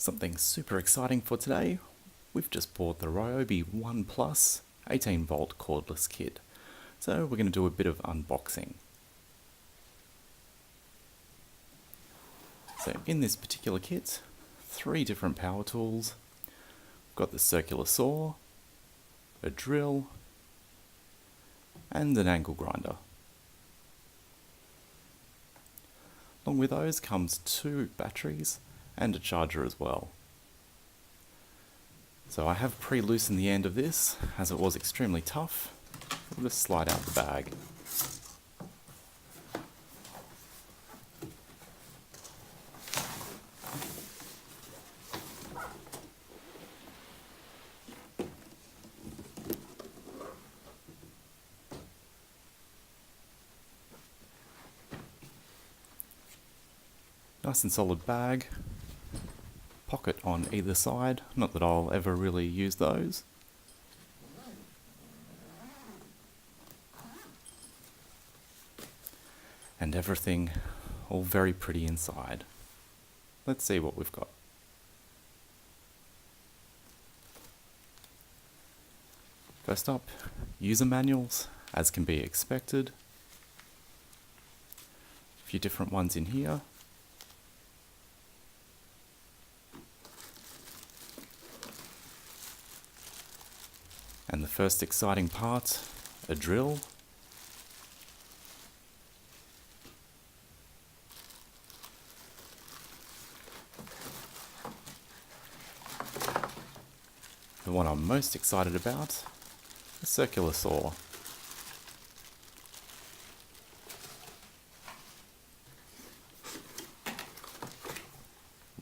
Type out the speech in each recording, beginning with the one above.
Something super exciting for today. We've just bought the Ryobi One Plus 18 volt cordless kit. So we're going to do a bit of unboxing. So in this particular kit, 3 different power tools. We've got the circular saw, a drill, and an angle grinder. Along with those comes 2 batteries and a charger as well. So I have pre-loosened the end of this, as it was extremely tough. We'll just slide out the bag. Nice and solid bag. Pocket on either side, not that I'll ever really use those. And everything all very pretty inside. Let's see what we've got. First up, user manuals, as can be expected. A few different ones in here. And the first exciting part, a drill. The one I'm most excited about, the circular saw.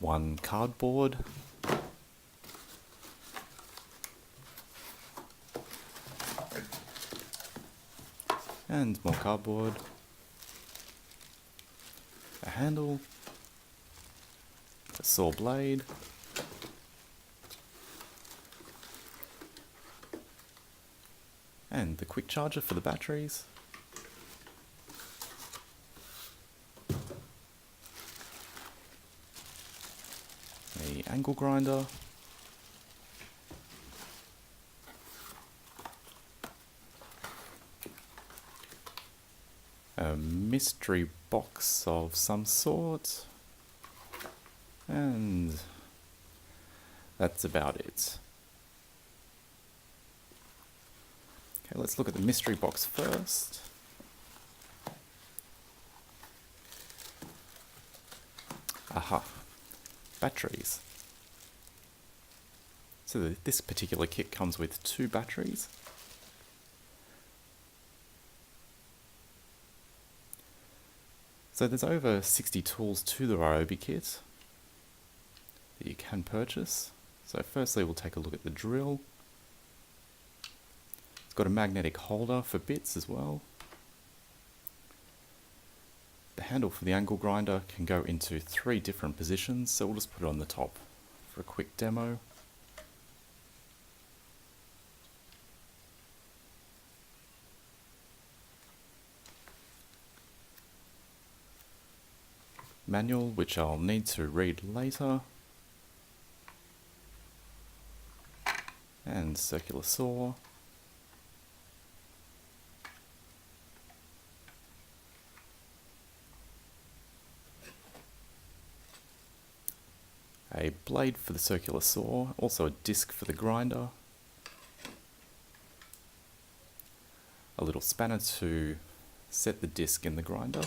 One cardboard. And more cardboard, a handle, a saw blade, and the quick charger for the batteries, the angle grinder, a mystery box of some sort, and that's about it. Okay, let's look at the mystery box first. Aha, batteries. So this particular kit comes with 2 batteries. So there's over 60 tools to the Ryobi kit that you can purchase. So firstly we'll take a look at the drill. It's got a magnetic holder for bits as well. The handle for the angle grinder can go into 3 different positions, so we'll just put it on the top for a quick demo. Manual, which I'll need to read later, and circular saw, a blade for the circular saw, also a disc for the grinder, a little spanner to set the disc in the grinder,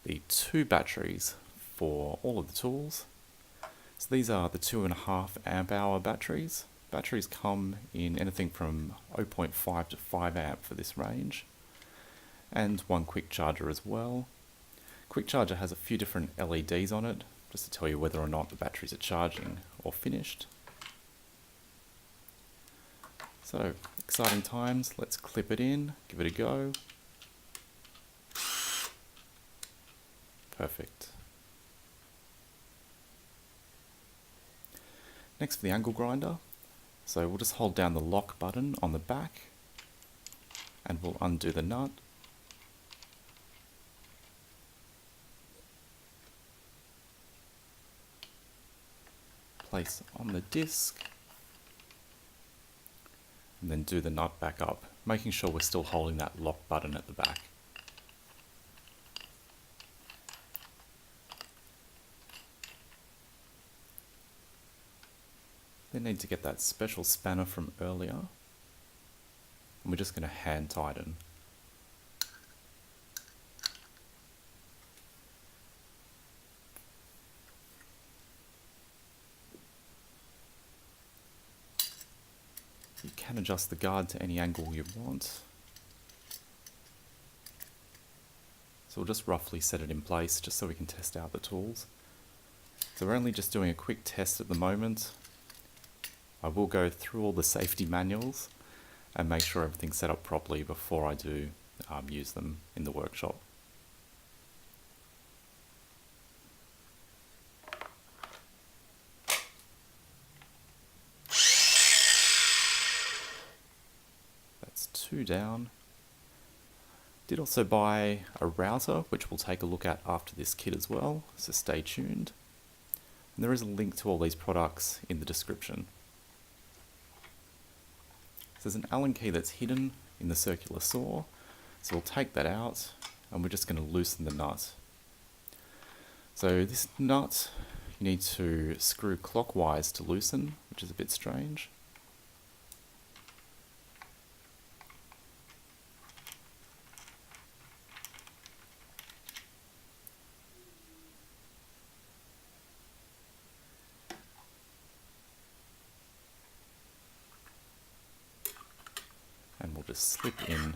the 2 batteries for all of the tools. So these are the 2.5 amp hour batteries. Batteries come in anything from 0.5 to 5 amp for this range. And one quick charger as well. Quick charger has a few different LEDs on it, just to tell you whether or not the batteries are charging or finished. So, exciting times. Let's clip it in, give it a go. Perfect. Next for the angle grinder. So we'll just hold down the lock button on the back and we'll undo the nut. place on the disc, and then do the nut back up, making sure we're still holding that lock button at the back. Then need to get that special spanner from earlier, and we're just going to hand tighten. You can adjust the guard to any angle you want. So we'll just roughly set it in place just so we can test out the tools. So we're only just doing a quick test at the moment. I will go through all the safety manuals and make sure everything's set up properly before I do use them in the workshop. That's 2 down. Did also buy a router, which we'll take a look at after this kit as well, so stay tuned. And there is a link to all these products in the description. So there's an Allen key that's hidden in the circular saw, so we'll take that out and we're just going to loosen the nut. So this nut you need to screw clockwise to loosen, which is a bit strange. And we'll just slip in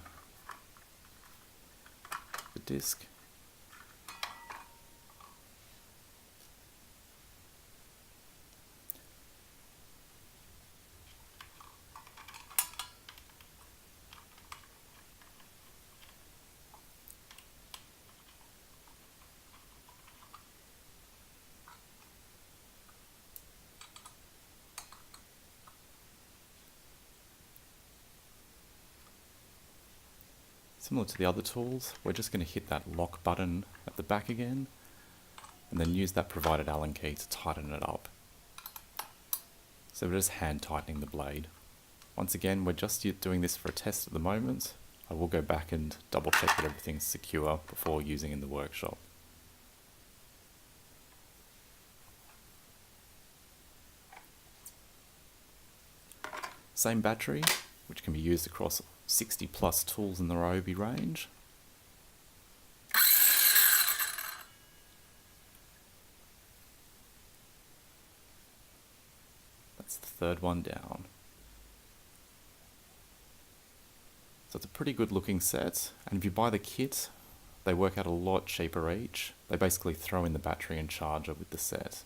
the disc. Similar to the other tools, we're just going to hit that lock button at the back again, and then use that provided Allen key to tighten it up. So we're just hand tightening the blade. Once again, we're just doing this for a test at the moment. I will go back and double check that everything's secure before using in the workshop. Same battery, which can be used across 60 plus tools in the Ryobi range. That's the third one down. So it's a pretty good looking set, and if you buy the kit, they work out a lot cheaper each. They basically throw in the battery and charger with the set.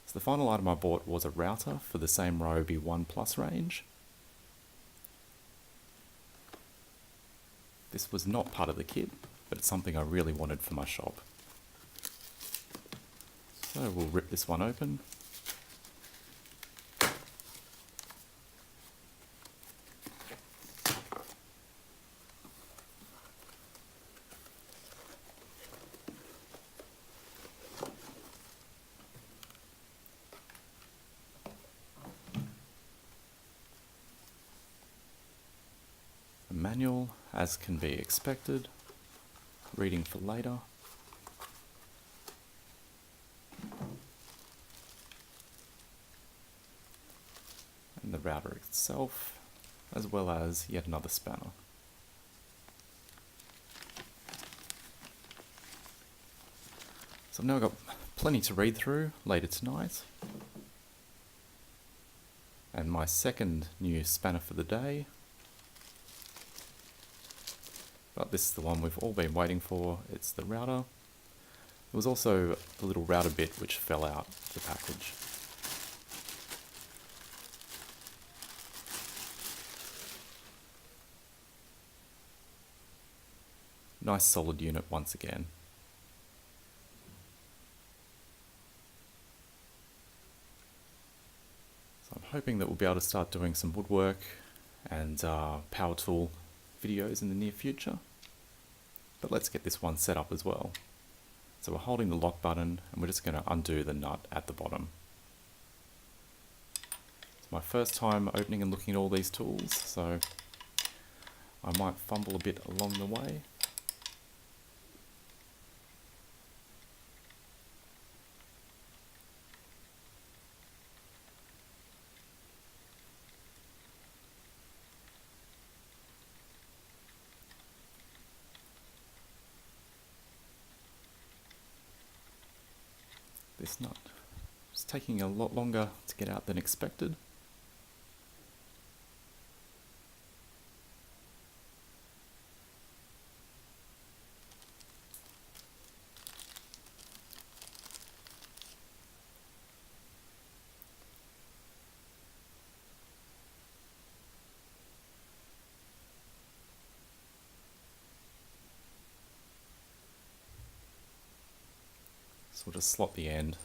So the final item I bought was a router for the same Ryobi One Plus range. This was not part of the kit, but it's something I really wanted for my shop. So we'll rip this one open. A manual, as can be expected, reading for later. And the router itself, as well as yet another spanner. So I've now got plenty to read through later tonight. And my second new spanner for the day. But this is the one we've all been waiting for. It's the router. There was also a little router bit which fell out of the package. Nice solid unit once again. So I'm hoping that we'll be able to start doing some woodwork and power tool videos in the near future. But let's get this one set up as well. So we're holding the lock button and we're just going to undo the nut at the bottom. It's my first time opening and looking at all these tools, so I might fumble a bit along the way. This nut is taking a lot longer to get out than expected. So we'll just slot the end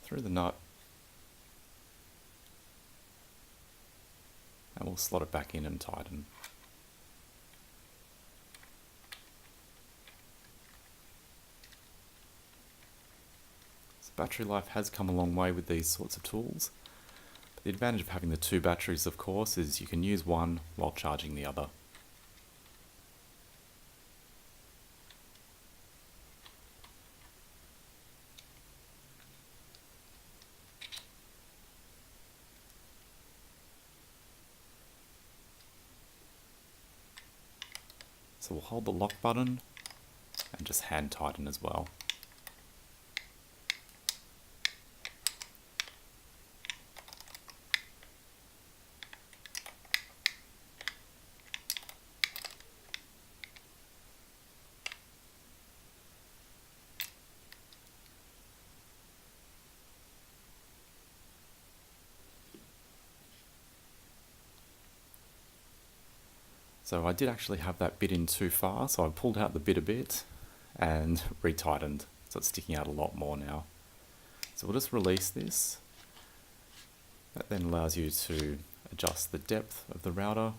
through the nut and we'll slot it back in and tighten. So battery life has come a long way with these sorts of tools. But the advantage of having the two batteries, of course, is you can use one while charging the other. So we'll hold the lock button and just hand tighten as well. So I did actually have that bit in too far, so I pulled out the bit a bit and retightened, so it's sticking out a lot more now. So we'll just release this. That then allows you to adjust the depth of the router,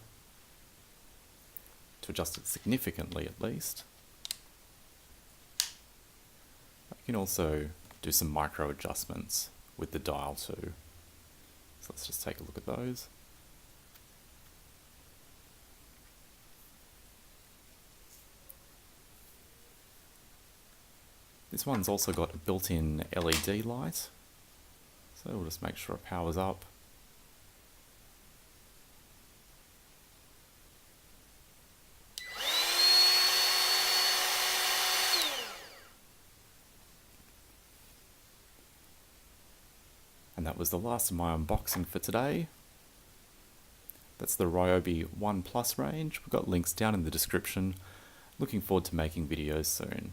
to adjust it significantly at least. You can also do some micro adjustments with the dial too. So let's just take a look at those. This one's also got a built-in LED light, so we'll just make sure it powers up. And that was the last of my unboxing for today. That's the Ryobi One Plus range. We've got links down in the description. Looking forward to making videos soon.